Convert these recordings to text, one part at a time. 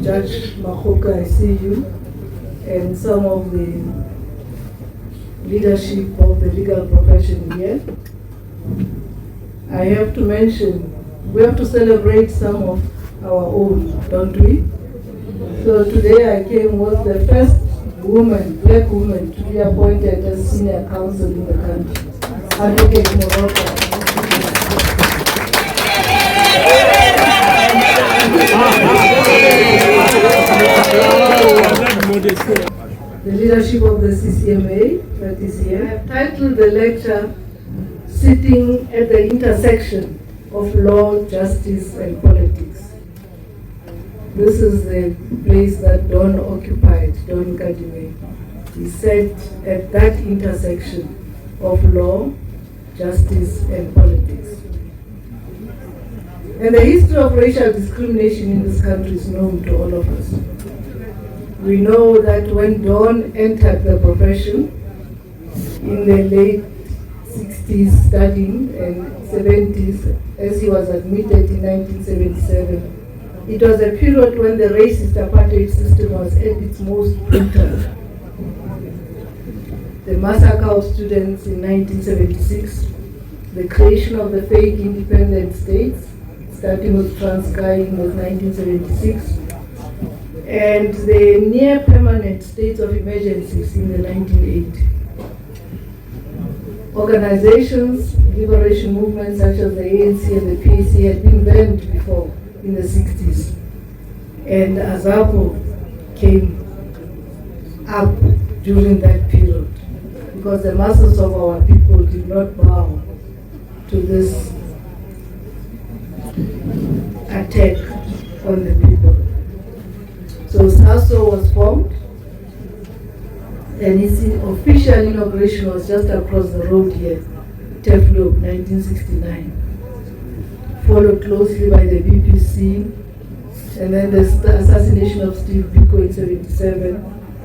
Judge Fokou, I see you, and some of the leadership of the legal profession here. I have to mention, we have to celebrate some of our own, don't we? So today I came was the first woman, black woman, to be appointed as senior counsel in the country, Advocate Morocco. The leadership of the CCMA that is here. I have titled the lecture, Sitting at the Intersection of Law, Justice and Politics. This is the place that Don occupied, Don Nkadimeng. He sat at that intersection of law, justice and politics. And the history of racial discrimination in this country is known to all of us. We know that when Don entered the profession in the late 60s studying and 70s, as he was admitted in 1977, it was a period when the racist apartheid system was at its most brutal. The massacre of students in 1976, the creation of the fake independent states, starting with Transkei in 1976, and the near-permanent states of emergencies in the 1980s. Organizations, liberation movements such as the ANC and the PAC had been banned before in the 60s. And Azapo came up during that period because the masses of our people did not bow to this attack on the people. So SASO was formed, and its official inauguration was just across the road here, Teflo, 1969. Followed closely by the BPC, and then the assassination of Biko in 77,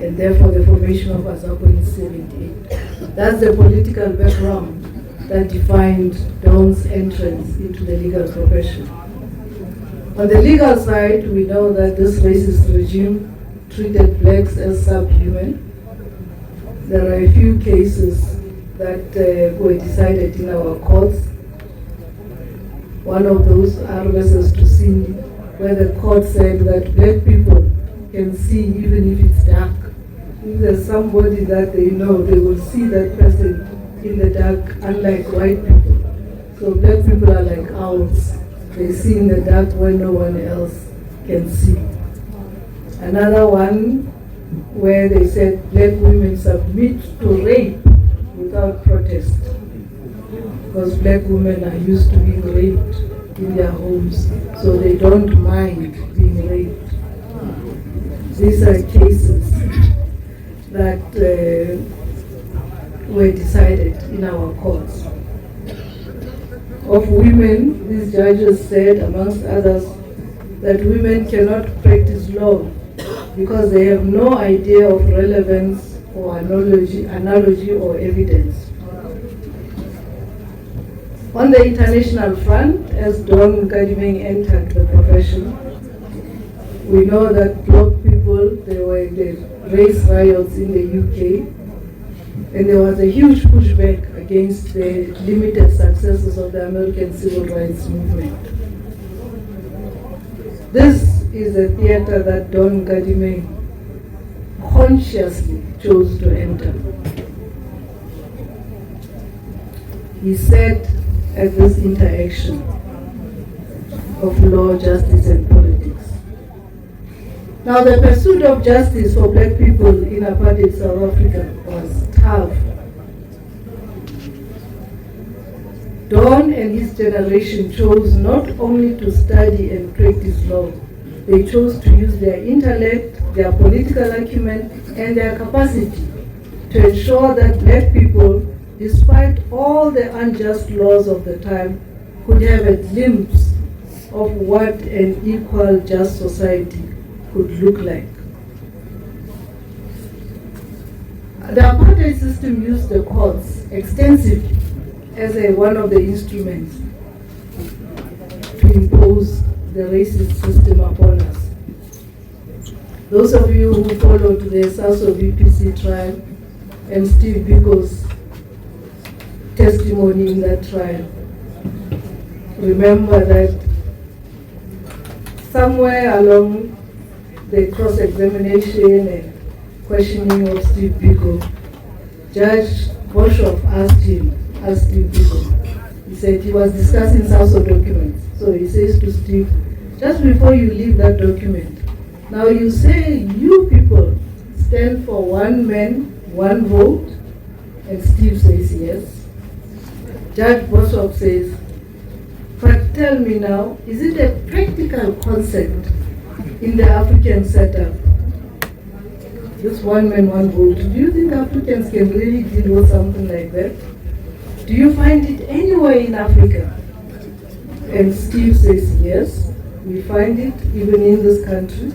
and therefore the formation of Azapo in 78. That's the political background that defined Don's entrance into the legal profession. On the legal side, we know that this racist regime treated blacks as subhuman. There are a few cases that were decided in our courts. One of those are versus to see, where the court said that black people can see even if it's dark. If there's somebody that they know, they will see that person in the dark, unlike white people. So black people are like owls. They see in the dark when no one else can see. Another one where they said black women submit to rape without protest, because black women are used to being raped in their homes, so they don't mind being raped. These are cases that were decided in our courts. Of women, these judges said, amongst others, that women cannot practice law because they have no idea of relevance or analogy or evidence. On the international front, as Don Nkadimeng entered the profession, we know that black people, there were the race riots in the UK, and there was a huge pushback against the limited successes of the American civil rights movement. This is a theater that Don Nkadimeng consciously chose to enter. He sat at this interaction of law, justice, and politics. Now, the pursuit of justice for black people in apartheid South Africa was tough. Don and his generation chose not only to study and practice law, they chose to use their intellect, their political acumen, and their capacity to ensure that black people, despite all the unjust laws of the time, could have a glimpse of what an equal, just society could look like. The apartheid system used the courts extensively as one of the instruments to impose the racist system upon us. Those of you who followed the Azapo VPC trial and Steve Biko's testimony in that trial, remember that somewhere along the cross-examination and questioning of Steve Biko, Judge Boshoff asked Steve Biko. He said he was discussing Azapo documents. So he says to Steve, just before you leave that document, now you say you people stand for one man, one vote, and Steve says yes. Judge Boshoff says, but tell me now, is it a practical concept in the African setup? This one man, one vote. Do you think Africans can really deal with something like that? Do you find it anywhere in Africa? And Steve says, yes, we find it even in this country.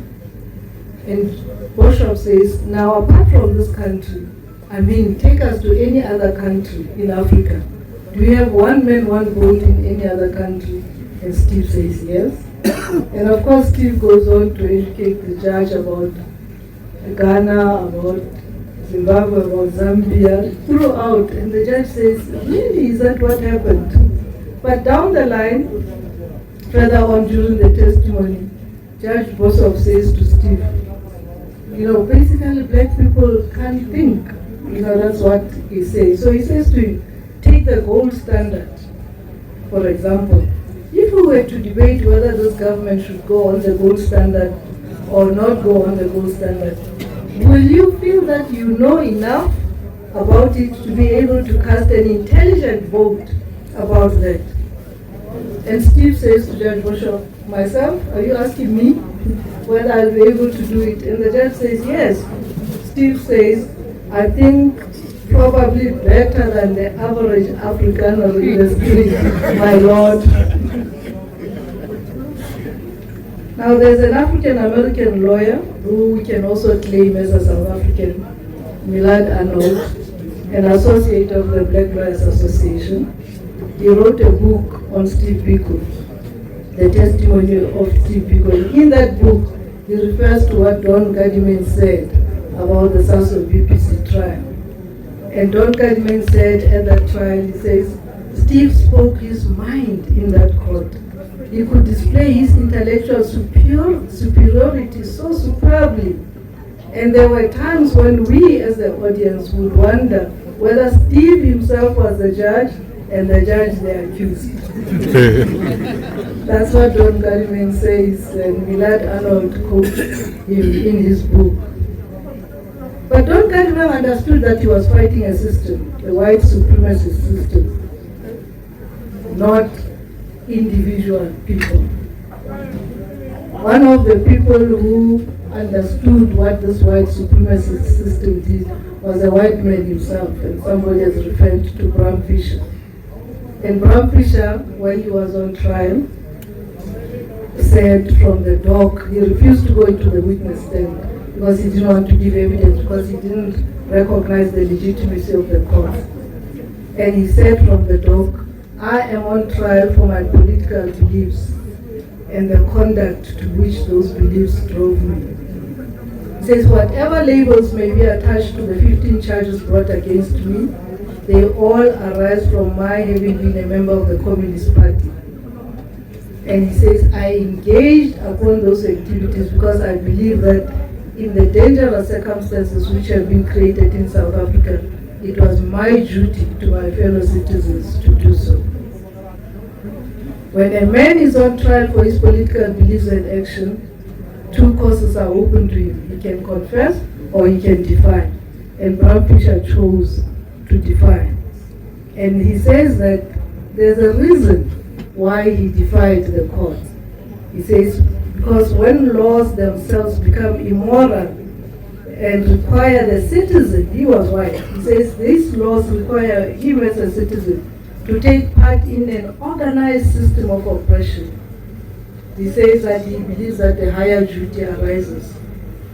And Boshoff says, now apart from this country, I mean, take us to any other country in Africa. Do you have one man, one vote in any other country? And Steve says, yes. And of course, Steve goes on to educate the judge about Ghana, about Zimbabwe, about Zambia, throughout. And the judge says, really, is that what happened? But down the line, further on during the testimony, Judge Boshoff says to Steve, you know, basically black people can't think. You know, that's what he says. So he says to him, take the gold standard. For example, if we were to debate whether this government should go on the gold standard or not go on the gold standard, will you feel that you know enough about it to be able to cast an intelligent vote about that? And Steve says to Judge Boshoff, myself, are you asking me whether I'll be able to do it? And the judge says, yes. Steve says, I think probably better than the average African in the street, my lord. Now there's an African-American lawyer who we can also claim as a South African, Nkadimeng Arnold, an associate of the Black Lawyers Association. He wrote a book on Steve Biko, the testimony of Steve Biko. In that book, he refers to what Don Nkadimeng said about the Azapo VPC trial. And Don Nkadimeng said at that trial, he says, Steve spoke his mind in that court. He could display his intellectual superiority so superbly. And there were times when we as the audience would wonder whether Steve himself was the judge and the judge the accused. That's what Don Nkadimeng says, and Nkadimeng Arnold quotes him in his book. But Don Nkadimeng understood that he was fighting a system, a white supremacist system, not individual people. One of the people who understood what this white supremacist system did was a white man himself, and somebody has referred to Bram Fisher. And Bram Fisher, when he was on trial, said from the dock, he refused to go into the witness stand because he didn't want to give evidence, because he didn't recognize the legitimacy of the court. And he said from the dock, I am on trial for my political beliefs and the conduct to which those beliefs drove me. He says, whatever labels may be attached to the 15 charges brought against me, they all arise from my having been a member of the Communist Party. And he says, I engaged upon those activities because I believe that in the dangerous circumstances which have been created in South Africa, it was my duty to my fellow citizens to do so. When a man is on trial for his political beliefs and action, two courses are open to him. He can confess or he can defy. And Bram Fisher chose to defy. And he says that there's a reason why he defied the court. He says, because when laws themselves become immoral and require the citizen, he was white, he says these laws require him as a citizen to take part in an organized system of oppression. He says that he believes that a higher duty arises,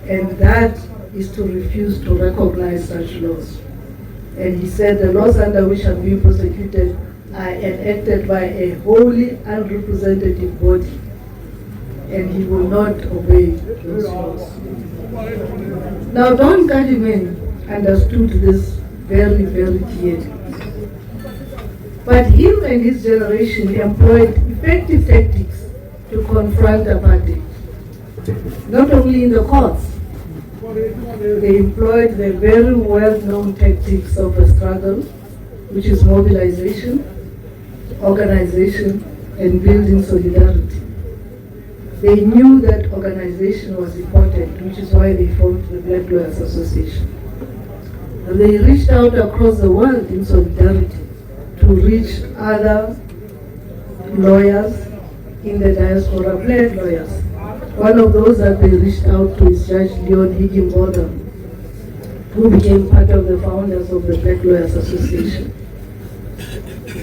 and that is to refuse to recognize such laws. And he said the laws under which I'm being prosecuted are enacted by a wholly unrepresentative body. and he will not obey those laws. Now, Don Nkadimeng understood this very, very clearly. But him and his generation employed effective tactics to confront apartheid. Not only in the courts, they employed the very well-known tactics of a struggle, which is mobilization, organization, and building solidarity. They knew that organization was important, which is why they formed the Black Lawyers Association. And they reached out across the world in solidarity to reach other lawyers in the diaspora, Black lawyers. One of those that they reached out to is Judge Leon Higginbotham, who became part of the founders of the Black Lawyers Association.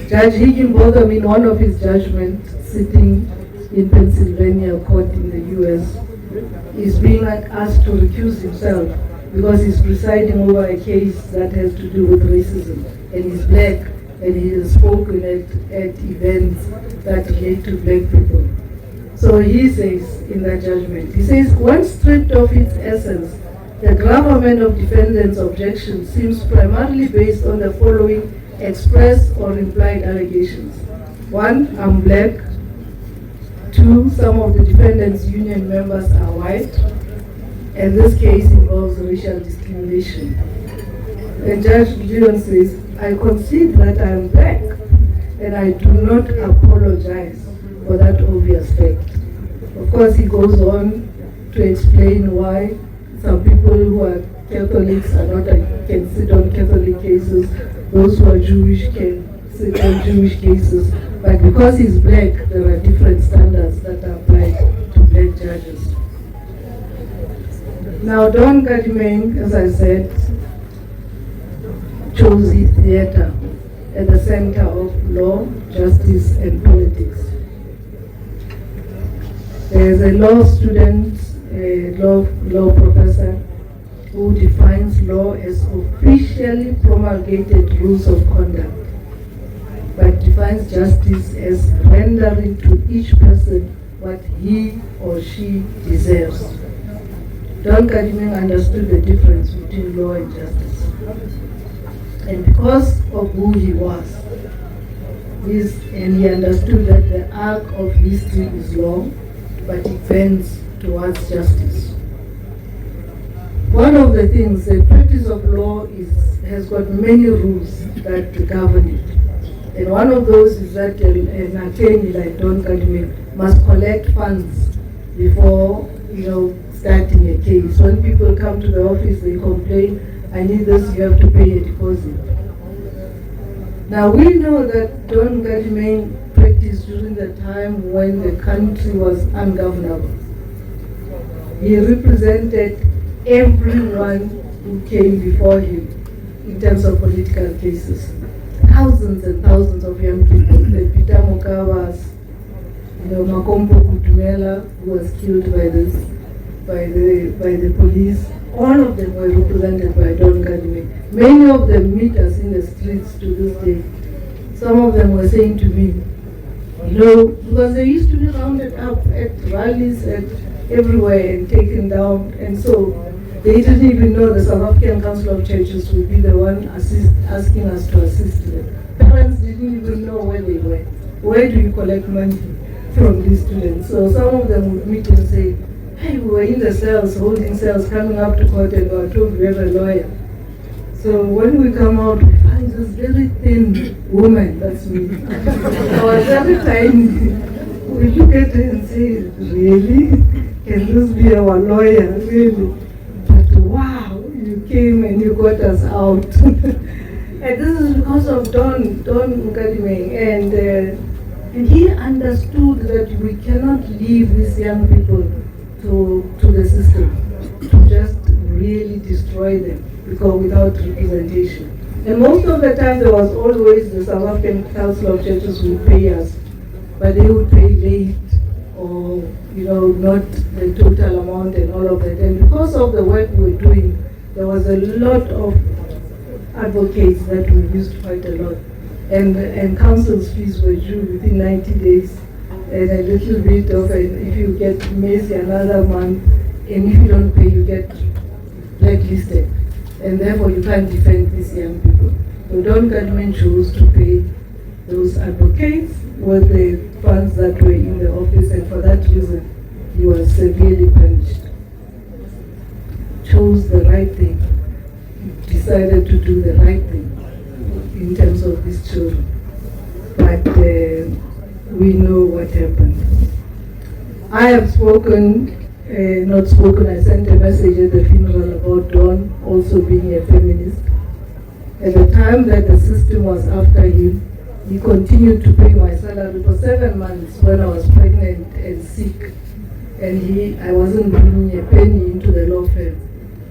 Judge Higginbotham, in one of his judgments, sitting in Pennsylvania court in the US, is being asked to recuse himself because he's presiding over a case that has to do with racism, and he's black, and he has spoken at events that relate to black people. So he says in that judgment, he says, when stripped of its essence, the gravamen of defendants' objection seems primarily based on the following express or implied allegations. 1, I'm black. 2, some of the defendants' union members are white. And this case involves racial discrimination. And Judge Leon says, I concede that I am black, and I do not apologize for that obvious fact. Of course, he goes on to explain why some people who are Catholics can sit on Catholic cases, those who are Jewish can sit on Jewish cases, but because he's black, there are different standards that are applied to black judges. Now, Don Nkadimeng, as I said, chose his theater at the center of law, justice, and politics. There's a law student, a law professor, who defines law as officially promulgated rules of conduct, but defines justice as rendering to each person what he or she deserves. Don Nkadimeng understood the difference between law and justice. And because of who he was, and he understood that the arc of history is long, but it bends towards justice. One of the things, the practice of law has got many rules that govern it. And one of those is that an attorney like Don Nkadimeng must collect funds before, starting a case. When people come to the office, they complain, I need this, you have to pay a deposit. Now we know that Don Nkadimeng practiced during the time when the country was ungovernable. He represented everyone who came before him in terms of political cases. Thousands and thousands of young people, the Peter Mokavas, Makompo Kutumela, who was killed by the police, all of them were represented by Don Nkadimeng. Many of them meet us in the streets to this day. Some of them were saying to me, because they used to be rounded up at rallies and everywhere and taken down, and so they didn't even know the South African Council of Churches would be the one asking us to assist them. Parents didn't even know where they were. Where do you collect money from these students? So some of them would meet and say, hey, we were in the cells, holding cells, coming up to court, and we were told we have a lawyer. So when we come out, we find this very thin woman, that's me. I was very tiny. We look at her and say, really? Can this be our lawyer? Really? But wow, you came and you got us out. And this is because of Don Nkadimeng. And he understood that we cannot leave these young people to the system, to just really destroy them because without representation. And most of the time there was always the South African Council of Churches who would pay us, but they would pay late or not the total amount and all of that. And because of the work we were doing, there was a lot of advocates that we used quite a lot. And council's fees were due within 90 days. and a little bit of, if you get missed another month, and if you don't pay, you get blacklisted. And therefore you can't defend these young people. So Don Nkadimeng chose to pay those advocates with the funds that were in the office, and for that reason, he was severely punished. Chose the right thing, decided to do the right thing in terms of these children. But we know what happened. I have I sent a message at the funeral about Don also being a feminist. At the time that the system was after him, he continued to pay my salary for 7 months when I was pregnant and sick. And I wasn't bringing a penny into the law firm,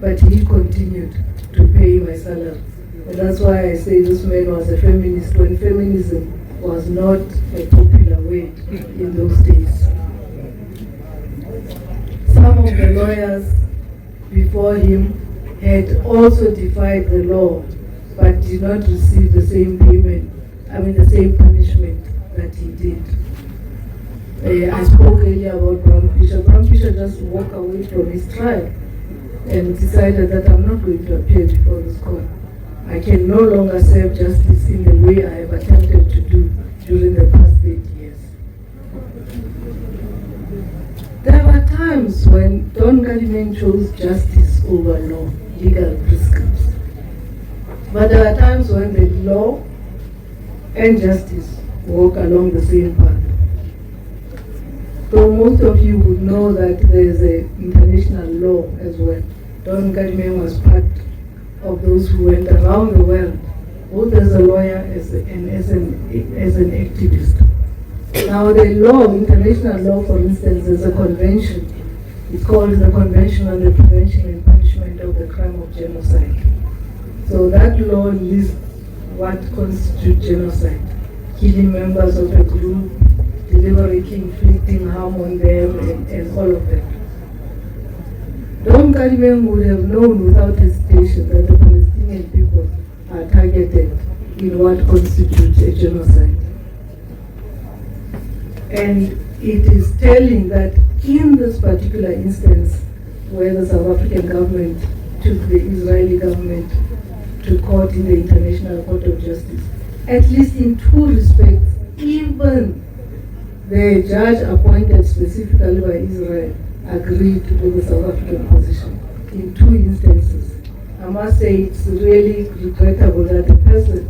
but he continued to pay my salary. And that's why I say this man was a feminist when feminism was not a popular word in those days. Some of the lawyers before him had also defied the law, but did not receive the same the same punishment that he did. I spoke earlier about Brown Fisher. Brown Fisher just walked away from his trial and decided that I'm not going to appear before this court. I can no longer serve justice in the way I have attempted to do during the past 8 years. There were times when Don Nkadimeng chose justice over law, legal prescripts. But there are times when the law and justice walk along the same path. So most of you would know that there is an international law as well. Don Nkadimeng was part of those who went around the world, both as a lawyer and as an activist. Now the law, international law, for instance, is a convention. It's called the Convention on the Prevention and Punishment of the Crime of Genocide. So that law lists what constitutes genocide: killing members of a group, deliberately inflicting harm on them, and all of that. Don Nkadimeng would have known without hesitation that the Palestinian people are targeted in what constitutes a genocide. And it is telling that in this particular instance, where the South African government took the Israeli government to court in the International Court of Justice, at least in two respects, even the judge appointed specifically by Israel agreed with the South African position in two instances. I must say it's really regrettable that the person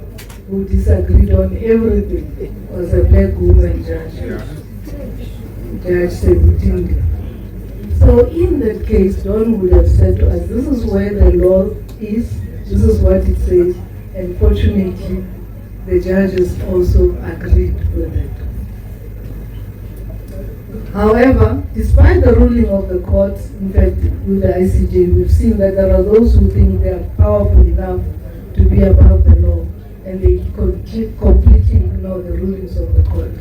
who disagreed on everything was a black woman judge, Judge Sebutinde. So in that case, Don would have said to us, this is where the law is, this is what it says, and fortunately, the judges also agreed with it. However, despite the ruling of the court, in fact, with the ICJ, we've seen that there are those who think they are powerful enough to be above the law, and they completely ignore the rulings of the court.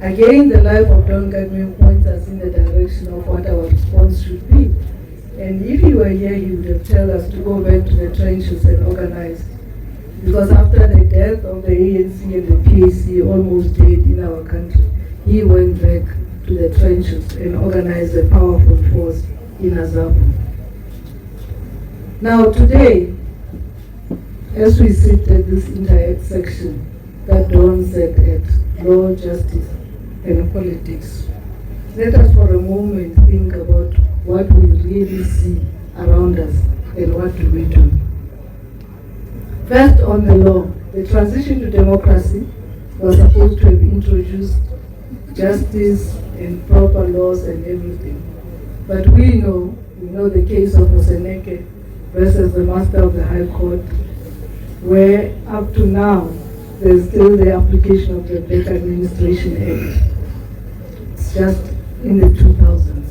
Again, the life of Don Nkadimeng points us in the direction of what our response should be. And if he were here, he would have told us to go back to the trenches and organize. Because after the death of the ANC and the PAC almost dead in our country, he went back to the trenches and organized a powerful force in Azapo. Now today, as we sit at this intersection that Don said at law, justice, and politics, let us for a moment think about what we really see around us and what do we do. First, on the law, the transition to democracy was supposed to have introduced justice and proper laws and everything. But we know the case of Moseneke versus the Master of the High Court, where up to now, there's still the application of the Black Administration Act. It's just in the 2000s,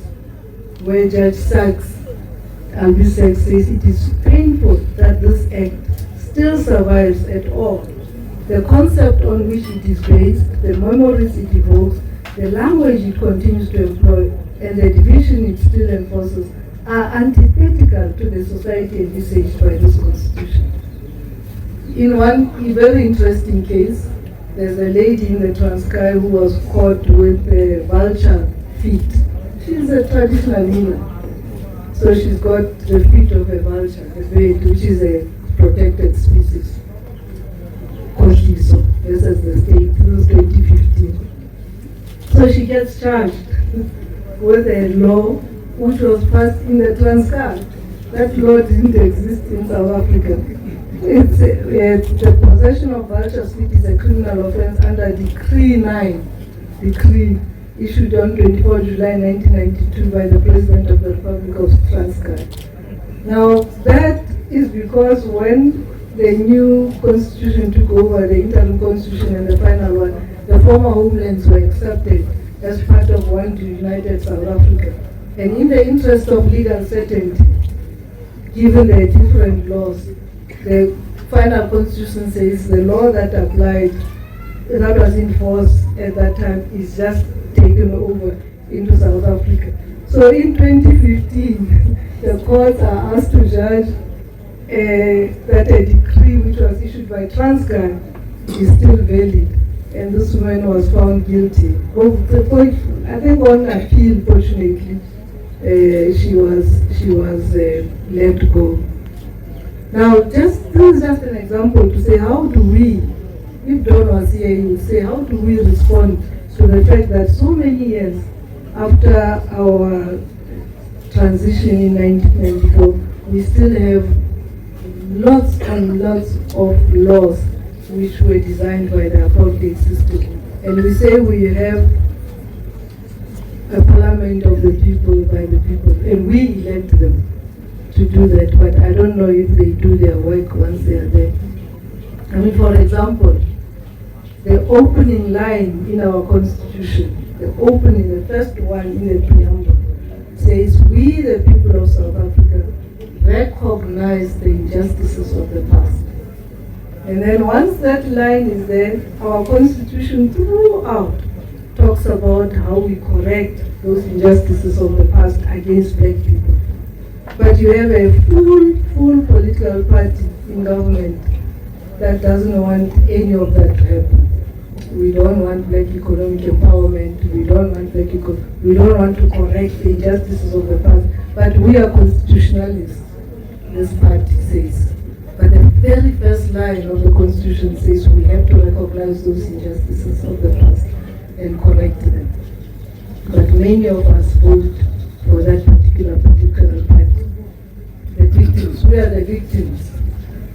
where Judge Sachs, Albie Sachs, says it is painful that this act still survives at all. The concept on which it is based, the memories it evokes, the language it continues to employ, and the division it still enforces are antithetical to the society envisaged by this constitution. In one very interesting case, There's a lady in the Transkei who was caught with vulture feet. She's a traditional healer. So she's got the feet of a vulture, the bird, which is a protected species. So this is the state, this is 2015. So she gets charged with a law which was passed in the Transkei. That law didn't exist in South Africa. The possession of vulture's feet is a criminal offense under Decree 9, decree issued on 24 July 1992 by the President of the Republic of Transkei. Now, that is because when the new constitution took over, the interim constitution and the final one, the former homelands were accepted as part of one united South Africa. And in the interest of legal certainty, given the different laws, the final constitution says the law that applied, that was enforced at that time, is just taken over into South Africa. So in 2015, the courts are asked to judge that a decree which was issued by Transkei is still valid, and this woman was found guilty. I think on appeal, fortunately, she was let go. Now, this is just an example to say, how do we, if Don was here, he would say, how do we respond to the fact that so many years after our transition in 1994, we still have lots and lots of laws which were designed by the apartheid system. And we say we have a parliament of the people, by the people, and we elect them to do that, but I don't know if they do their work once they are there. I mean, for example, the opening line in our constitution, the first one in the preamble, says, "We, the people of South Africa, recognize the injustices of the past." And then once that line is there, our constitution throughout talks about how we correct those injustices of the past against black people. But you have a full political party in government that doesn't want any of that to happen. We don't want black economic empowerment. We don't want to correct the injustices of the past. But we are constitutionalists, this party says. But the very first line of the Constitution says we have to recognize those injustices of the past and correct them. But many of us vote for that particular political party. The victims, we are the victims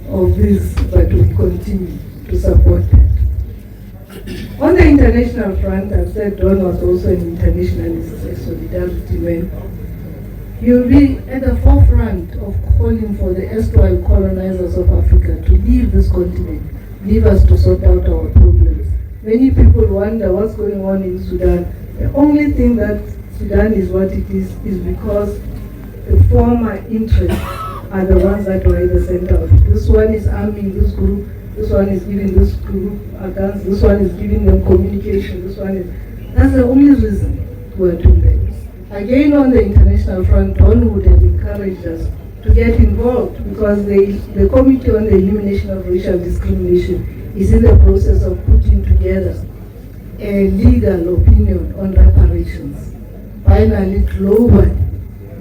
of this, but we continue to support that. On the international front, I've said Don was also an internationalist, a solidarity man. He'll be at the forefront of calling for the erstwhile colonizers of Africa to leave this continent, leave us to sort out our problems. Many people wonder what's going on in Sudan. The only thing that Sudan is what it is because the former interests are the ones that were at the center of it. This one is arming this group, this one is giving this group guns, this one is giving them communication, this one is... That's the only reason we're doing that. Again, on the international front, Don would have encouraged us to get involved because the Committee on the Elimination of Racial Discrimination is in the process of putting together a legal opinion on reparations. Finally, global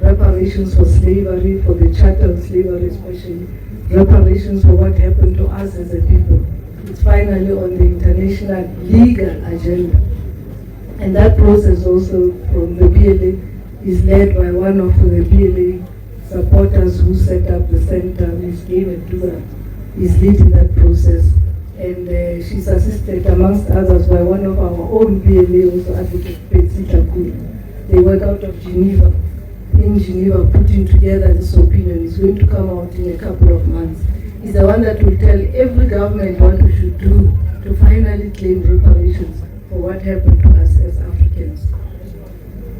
reparations for slavery, for the chattel slavery especially, reparations for what happened to us as a people. It's finally on the international legal agenda. And that process also from the BLA is led by one of the BLA supporters who set up the center, Ms. David Dura, is leading that process. And she's assisted, amongst others, by one of our own BLA, also Advocate Betsy Takula. They work out of Geneva, in Geneva, putting together this opinion. It's going to come out in a couple of months. It's the one that will tell every government what we should do to finally claim reparations for what happened to us as Africans.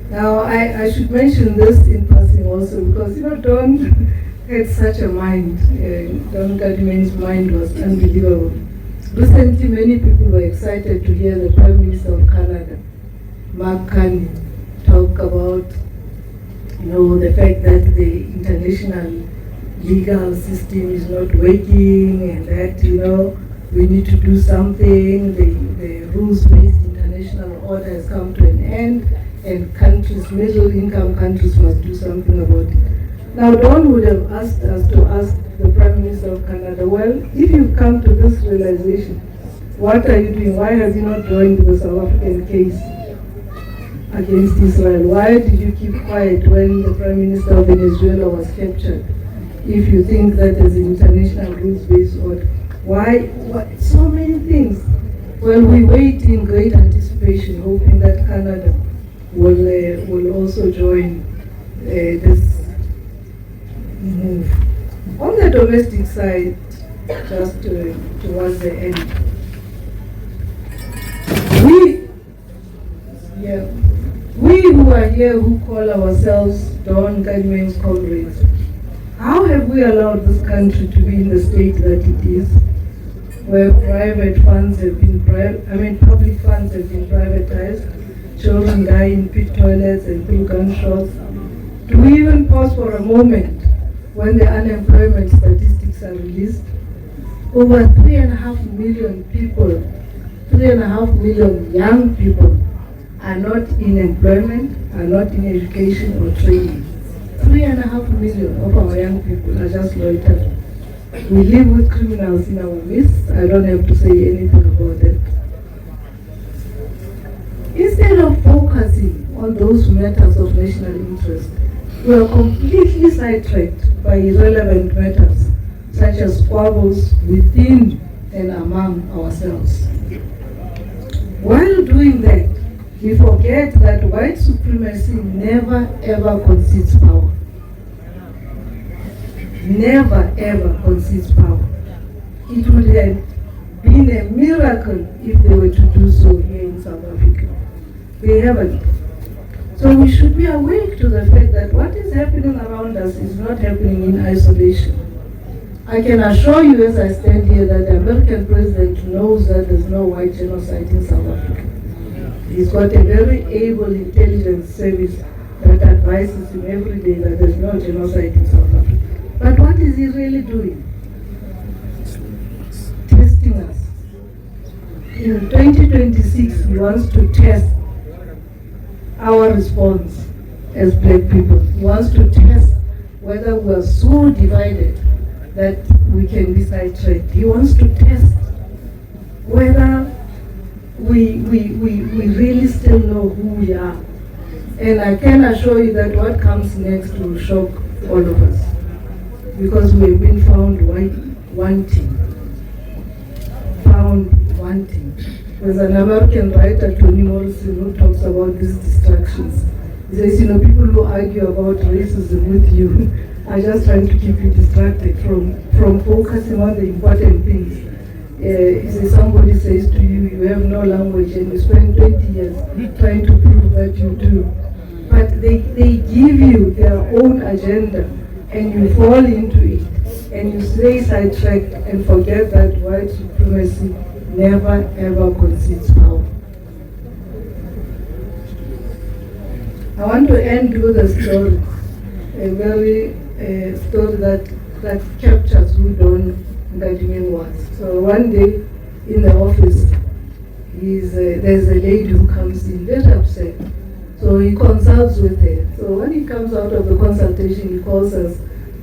Now, I should mention this in passing also because, Don had such a mind. Don Nkadimeng's mind was unbelievable. Recently, many people were excited to hear the Prime Minister of Canada, Mark Carney, talk about, the fact that the international legal system is not working and that, we need to do something, the rules-based international order has come to an end, and countries, middle-income countries must do something about it. Now, Don would have asked us to ask the Prime Minister of Canada, well, if you come to this realization, what are you doing? Why have you not joined the South African case against Israel? Why did you keep quiet when the Prime Minister of Venezuela was captured? If you think that there's an international rules-based order, why? So many things. Well, we wait in great anticipation, hoping that Canada will also join this move. On the domestic side, just towards the end, we who are here, who call ourselves Don Nkadimeng's comrades, how have we allowed this country to be in the state that it is, where private funds have been public funds have been privatized, children die in pit toilets and through gunshots? Do we even pause for a moment when the unemployment statistics are released? Over 3.5 million people, 3.5 million young people are not in employment, are not in education or training. 3.5 million of our young people are just loitering. We live with criminals in our midst. I don't have to say anything about that. Instead of focusing on those matters of national interest, we are completely sidetracked by irrelevant matters, such as squabbles within and among ourselves. While doing that, we forget that white supremacy never ever concedes power. Never ever concedes power. It would have been a miracle if they were to do so here in South Africa. They haven't. So we should be awake to the fact that what is happening around us is not happening in isolation. I can assure you as I stand here that the American president knows that there's no white genocide in South Africa. He's got a very able intelligence service that advises him every day that there's no genocide in South Africa. But what is he really doing? Testing us. In 2026, he wants to test our response as black people. He wants to test whether we are so divided that we can be sidetracked. He wants to test whether we really still know who we are. And I can assure you that what comes next will shock all of us, because we have been found wanting. Found wanting. There's an American writer, Toni Morrison, who talks about these distractions. He says, people who argue about racism with you are just trying to keep you distracted from focusing on the important things. He says, somebody says to you, you have no language, and you spend 20 years trying to prove that you do. But they give you their own agenda, and you fall into it, and you stay sidetracked and forget that white supremacy never ever concedes power. I want to end with a story, a very story that captures who Don Nkadimeng was. So one day in the office, there's a lady who comes in very upset. So he consults with her. So when he comes out of the consultation, he calls us.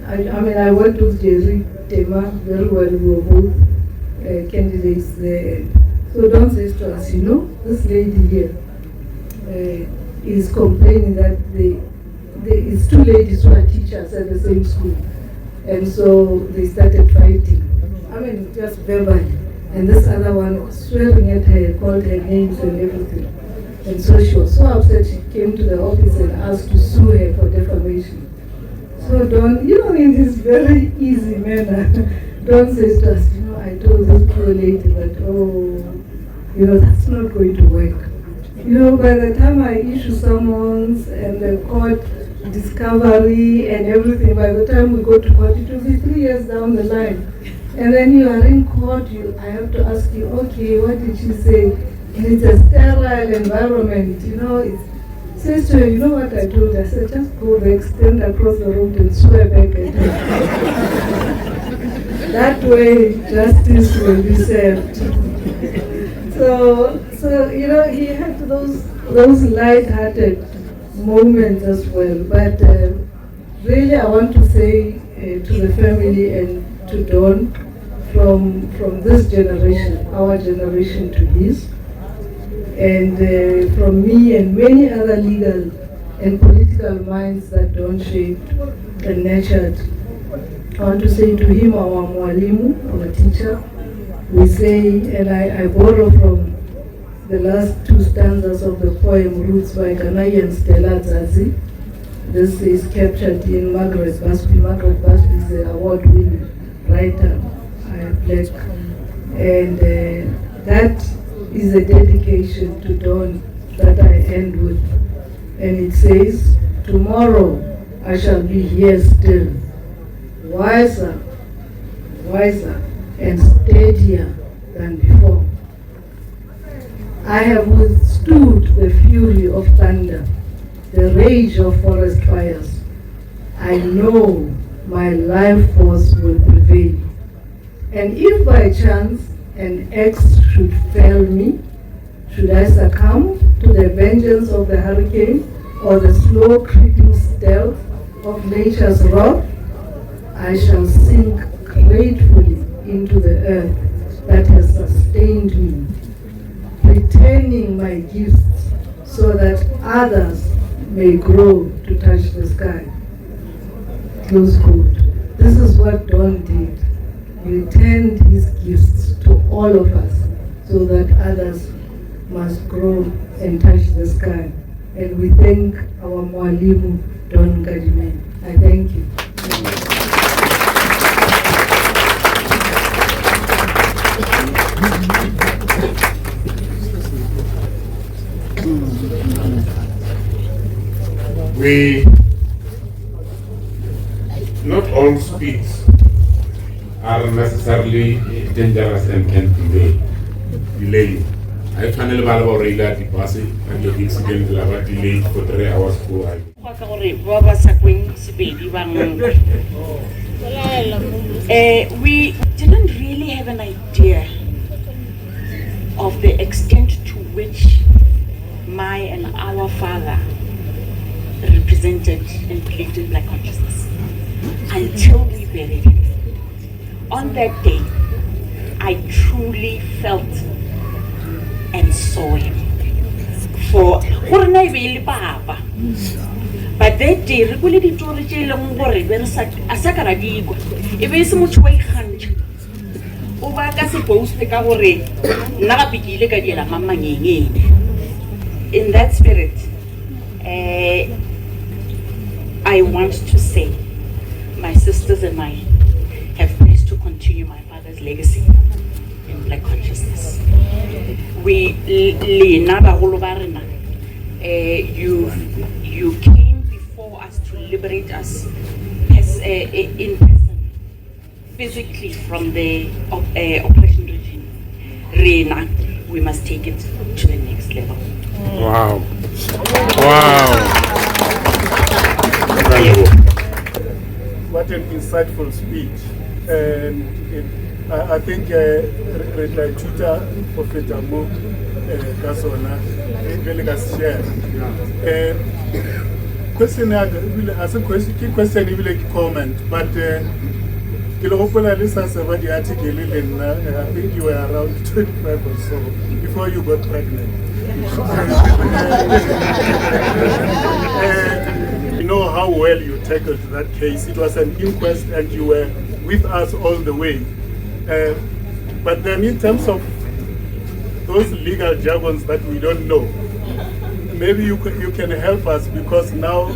I worked with Jerry Tema very well. We were both candidates there. So Don says to us, this lady here is complaining that it's two ladies who are teachers at the same school. And so they started fighting. Just verbally. And this other one was swearing at her, called her names and everything. And so she was so upset, she came to the office and asked to sue her for defamation. So Don, in this very easy manner, Don says to us, I told this poor lady that, that's not going to work. By the time I issue summons and the court discovery and everything, by the time we go to court, it will be 3 years down the line. And then you are in court, I have to ask you, okay, what did she say? And it's a sterile environment, it says to her, you know what I told her? I said, just go back, stand across the road and swear back at her. That way, justice will be served. So you know, he had those light-hearted moments as well. But really, I want to say to the family and to Don, from this generation, our generation to his, and from me and many other legal and political minds that Don shaped and nurtured, I want to say to him, our mwalimu, our teacher, we say, and I borrow from the last two stanzas of the poem Roots by Ghanaian Stella Zazi. This is captured in Margaret Busby. Margaret Busby is an award-winning writer, black, and that is a dedication to Don that I end with. And it says, tomorrow I shall be here still, wiser, and steadier than before. I have withstood the fury of thunder, the rage of forest fires. I know my life force will prevail. And if by chance an axe should fell me, should I succumb to the vengeance of the hurricane or the slow creeping stealth of nature's wrath, I shall sink gratefully into the earth that has sustained me, returning my gifts so that others may grow to touch the sky. Close quote. This is what Don did. He returned his gifts to all of us so that others must grow and touch the sky. And we thank our mwalimu, Don Nkadimeng. I thank you. Not all speeds are necessarily dangerous and can delay. I finally already got the bus and the accident was delayed for 3 hours before we didn't really have an idea of the extent to which my and our father represented and believed in Black consciousness until we buried him. On that day, I truly felt and saw him. For Papa. But that day, we really did not Asakara Digo. If it's much way hunch. Over supposed to cover it. In that spirit, I want to say my sisters and I have placed to continue my father's legacy in Black consciousness. You came before us to liberate us in person, physically from the oppression regime. Reina, we must take it to the next level. Wow. What an insightful speech. And I think Tuta Professor Mo Kasona really has shared. Question as a question even comment, but I think you were around 25 or so before you got pregnant. You know how well you tackled that case. It was an inquest and you were with us all the way. But then in terms of those legal jargons that we don't know, maybe you can help us, because now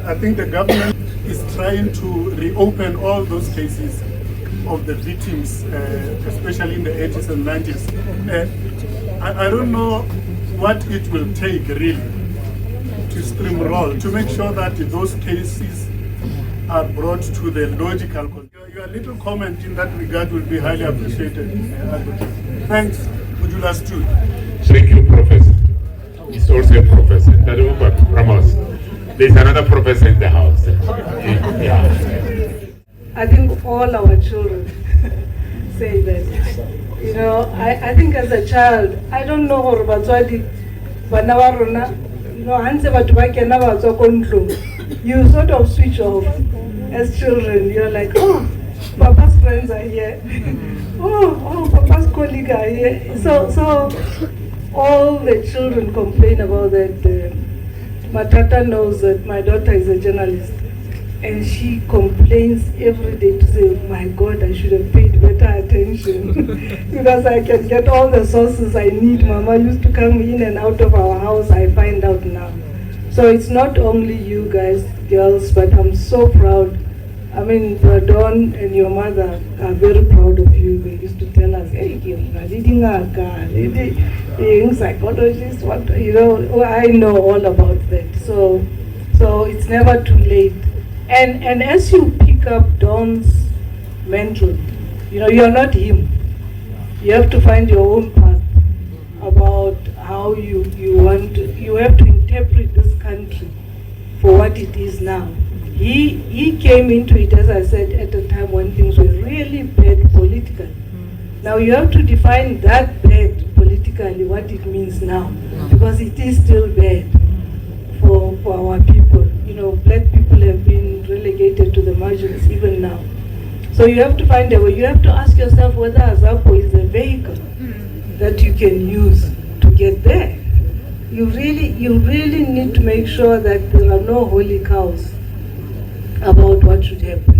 I think the government is trying to reopen all those cases of the victims, especially in the 80s and 90s. I don't know what it will take really to steamroll to make sure that those cases are brought to the logical conclusion. Your little comment in that regard will be highly appreciated. Thanks. Would you last two? Thank you, Professor. It's also a professor. There's another professor in the house. Yeah. I think all our children say that. You know, I think as a child, I don't know how Batswadi, Banawarona, you know, you sort of switch off as children. You're like, oh, Papa's friends are here. oh, Papa's colleagues are here. So all the children complain about that. Matata knows that my daughter is a journalist, and she complains every day to say, my God, I should have paid better attention because I can get all the sources I need. Mama used to come in and out of our house, I find out now. So it's not only you guys, girls, but I'm so proud. I mean, Don and your mother are very proud of you. They used to tell us, hey, you're reading psychologist, what, you know, I know all about that. So it's never too late. And as you pick up Don's mentor, you know, you're not him. You have to find your own path about how you have to interpret this country for what it is now. He came into it, as I said, at a time when things were really bad politically. Now you have to define that bad politically, what it means now, because it is still bad for our people. You know, black people have been relegated to the margins even now. So you have to find a way. You have to ask yourself whether Azapo is a vehicle that you can use to get there. You really need to make sure that there are no holy cows about what should happen.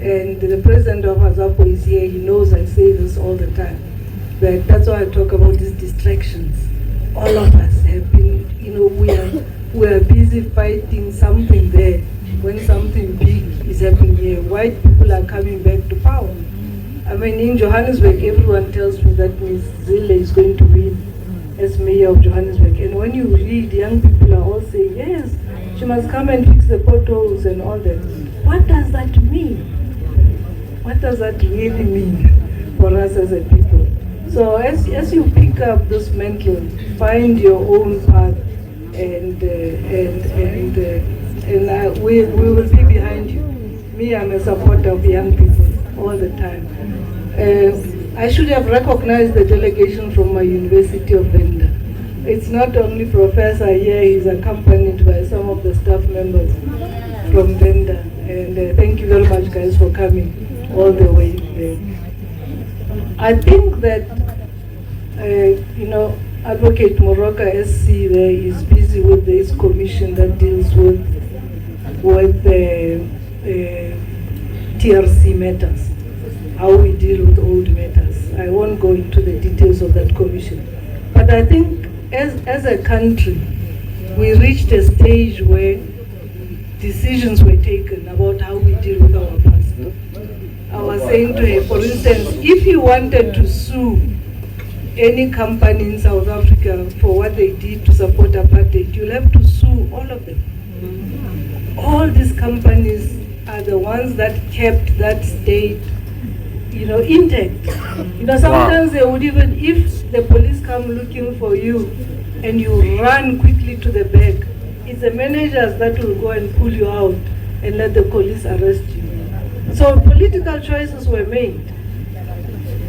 And the president of Azapo is here. He knows I say this all the time. But that's why I talk about these distractions. All of us have been, you know, we are busy fighting something there when something big is happening here. White people are coming back to power. I mean, in Johannesburg, everyone tells me that Ms. Zille is going to win as mayor of Johannesburg. And when you read, young people are all saying, yes, she must come and fix the potholes and all that. What does that mean? What does that really mean for us as a people? So as you pick up this mantle, find your own path, and we will be behind you. Me, I'm a supporter of young people all the time. I should have recognized the delegation from my University of Venda. It's not only professor here, he's accompanied by some of the staff members from Venda. And thank you very much, guys, for coming all the way there. I think that, you know, Advocate Moroka SC there is busy with this commission that deals with TRC matters, how we deal with old matters. I won't go into the details of that commission. But I think as a country, we reached a stage where decisions were taken about how we deal with our past. I was saying to her, for instance, if you wanted to sue any company in South Africa for what they did to support apartheid, you'll have to sue all of them. All these companies are the ones that kept that state, you know, intact. You know, sometimes they would even, if the police come looking for you and you run quickly to the back, it's the managers that will go and pull you out and let the police arrest you. So political choices were made.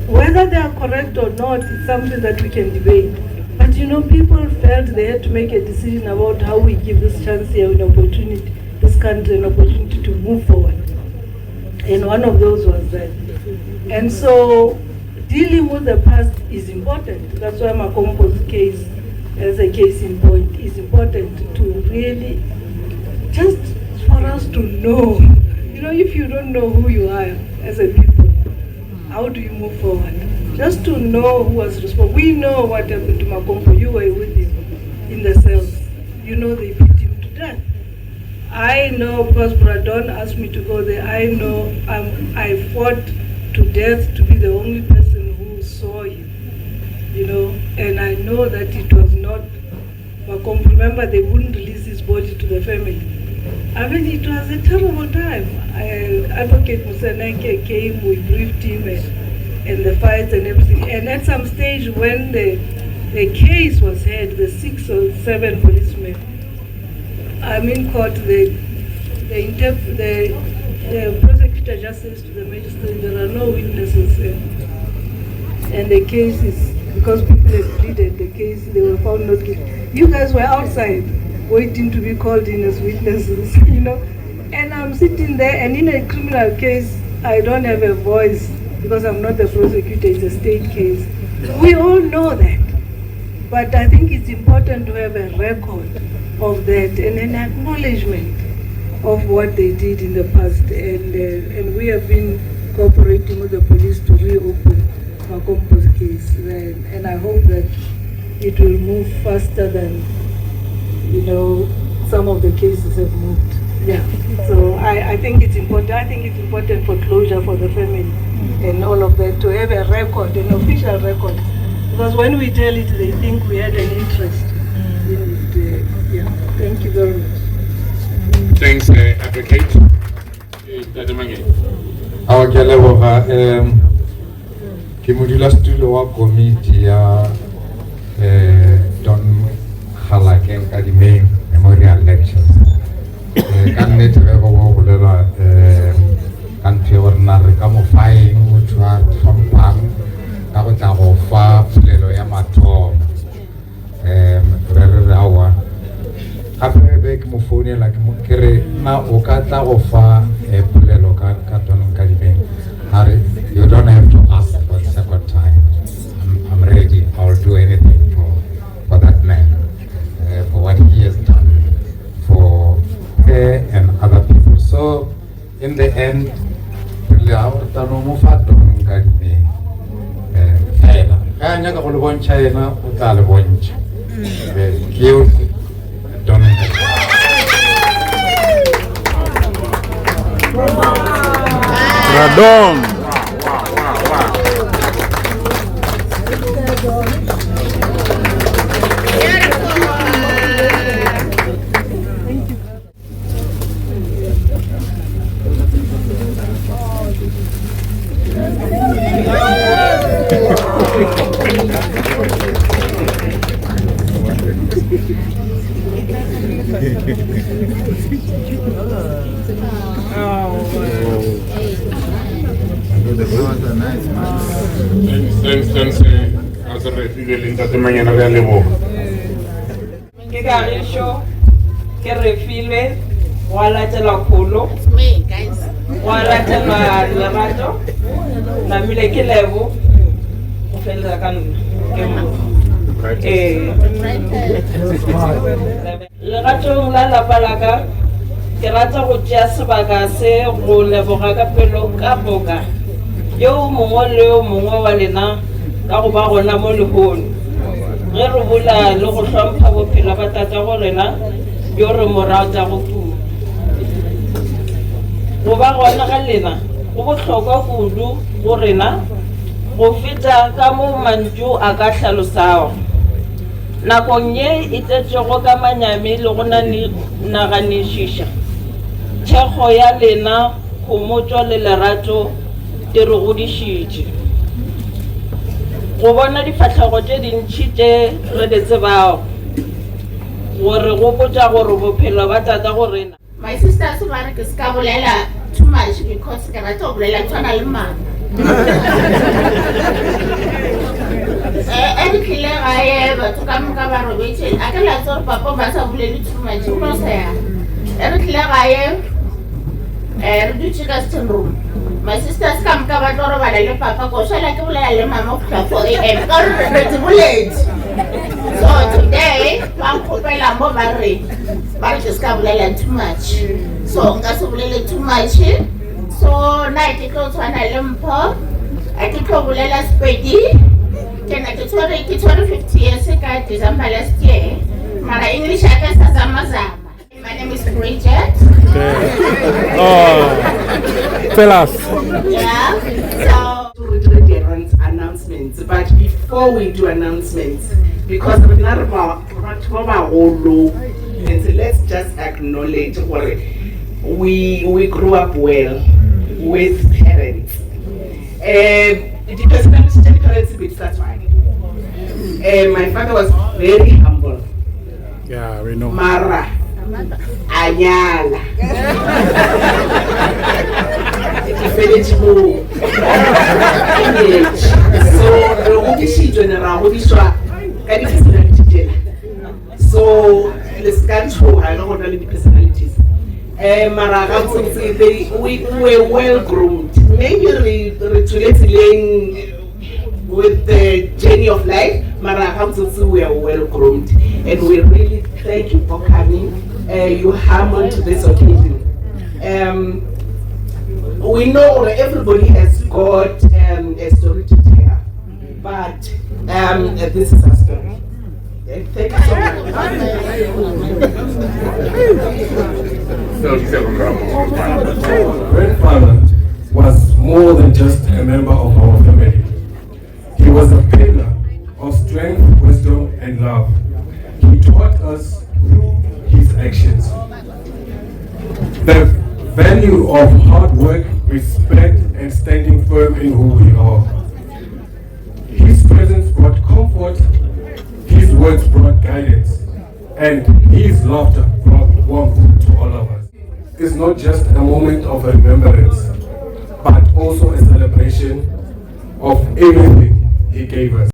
Whether they are correct or not is something that we can debate. But you know, people felt they had to make a decision about how we give this chance here an opportunity, this country an opportunity to move forward. And one of those was that. And so dealing with the past is important. That's why Makompo's case, as a case in point, is important to really, just for us to know. You know, if you don't know who you are as a people, how do you move forward? Just to know who was responsible. We know what happened to Makompo. You were with him in the cells. You know they beat him to death. I know, because Don asked me to go there, I know I fought to death to be the only person who saw him, you know, and I know that it was not Makompo. Remember, they wouldn't release his body to the family. I mean, it was a terrible time. Advocate Museneke came, we briefed him and the fights and everything. And at some stage when the case was heard, the 6 or 7 policemen, I mean, court, the prosecutor prosecutor just says to the magistrate, there are no witnesses, and the case is, because people had pleaded the case, they were found not guilty. You guys were outside waiting to be called in as witnesses, you know. And I'm sitting there, and in a criminal case, I don't have a voice because I'm not the prosecutor, it's a state case. We all know that. But I think it's important to have a record of that and an acknowledgement of what they did in the past. And we have been cooperating with the police to reopen Makompo's case. And I hope that it will move faster than, you know, some of the cases have moved. Yeah. So I think it's important. I think it's important for closure for the family and all of that, to have a record, an official record. Because when we tell it, they think we had an interest in it. Yeah. Thank you very much. Thanks, Advocate. Nkadimeng. Ke leboga ke modulasetulo wa komiti ya Don Kgalake Donald Memorial Lecture. Ka nnete ge go bolela ka ntho e gore na re ka mofayeng motho a tlhompang ka go tla go fa polelo ya mathomo re re awa gape be ke mo founela ke re na o ka tla go fa polelo ka Don Nkadimeng. You don't have to ask for the second time. I'm ready. I'll do anything for that man, for what he has done for her and other people. So in the end, really our Don Nkadimeng fela ga nyaka go le bontsha ena o tla le bontsha ke Don Radon. Thanks, as a refugee in Nkadimeng and a leboga. Kegarisho, ke refile, wala tela kolo, wala tela lerato, na mile ke lebo, o fela ka nna, ke mo. Lerato la lapa la ka, ke rata go tšea sebaka se go leboga ka pelo ka boka. Yo mongwe le yo mongwe wa lena ka go ba gona mo lehono ge re bola le go hlompha bophelo ba tata go rena yo re morao tsa go tuma go ba gona ga lena go bohlokwa kudu go rena go feta ka mo mantšu a ka hlalosago nakong ye e tletšego ka manyami le go naganišiša thekgo ya lena kgomotšo le lerato di re godišitše go bona difatlhego tše dintšhi tše re di tsebago gore go potša gore bophelo ba tata go rena. My sisters ba re ke se ka bolela too much because ke rata go bolela tshwana le mama. Re tlile gae batho ka moka ba robetše a ke latse gore papa ba sa bolele too much o no sa ya re tlile gae re dutše ka sitting room. My sisters come ka ba tlo robala le papa ko šala ke bolela le mama go tla 4 AM ka re re boletse. So today ba nkgopela mo ba re ke se ka bolela too much, so nka se bolele too much. So na ke tlo tshwana le mpho a ke tlo bolela Sepedi ke na ke tshware 50 years ka December last year mara English a ka sa zama. My name is Bridget. Tell us. Yeah. So To do the announcements, but before we do announcements, because we're not about and so let's just acknowledge what we grew up well with parents. The parents a bit that's why. My father was very humble. Yeah, we know. Mara Anyala. belechi mo so re go dišitšwe ne ra godiswa ka di-personality tšela so le se ka ntshoga ka go na le di-personalities mara ka botsotsi we were well groomed maybe re tswile tseleng with the journey of life mara ka botsotsi we are well groomed and we really thank you for coming you humble to this occasion. We know that everybody has got a story to tell, but this is our story. Thank you so much. Grandfather was more than just a member of our family. He was a pillar of strength, wisdom, and love. He taught us through his actions the value of hard work, respect, and standing firm in who we are. His presence brought comfort, his words brought guidance, and his laughter brought warmth to all of us. It's not just a moment of remembrance, but also a celebration of everything he gave us.